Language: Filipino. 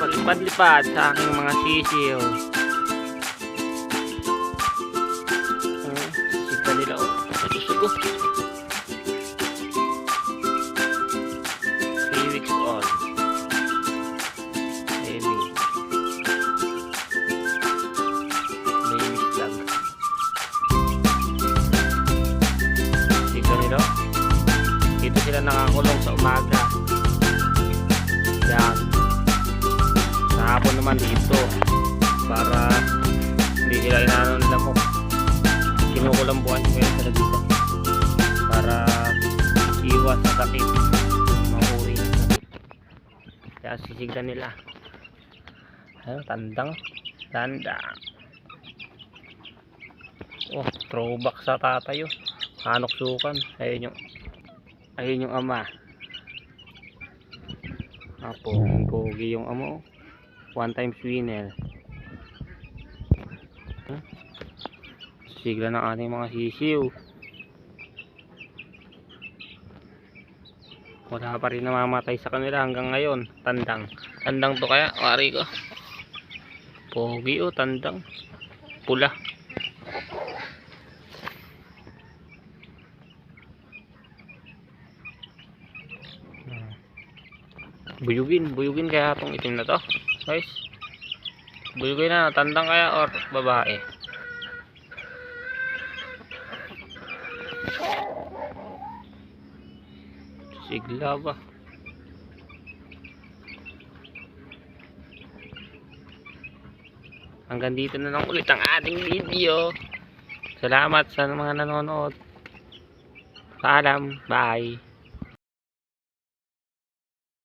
palipad-lipad sa aking mga sisiyo. Sita nila oh. Susugo. 3 weeks old. Baby. Baby slug. Sita nila. Dito sila nakakulong sa umaga. Yan. Sa hapon naman dito. Para hindi sila inaano nila mo. Kinukulambuan ko yan sila dito. Para iwas sa sakit. Mahuri na sakit. Kaya sisigdan nila. Ayun, tandang. Tandang. Oh, throwback sa tatay oh. Hanok sukan. Ayun yung ama. Apo, pogi yung ama oh. One time winner. Sigla ng ating mga sisiw. Wala pa rin namamatay sa kanila hanggang ngayon. Tandang. Tandang to kaya, wari ko. Pogi oh, tandang. Pula. Buyugin kaya itong itim na to. Guys. Buyugin na, tandang kaya or babae. Sigla ba? Hanggang dito na lang ulit ang ating video. Salamat sa mga nanonood. Paalam. Bye.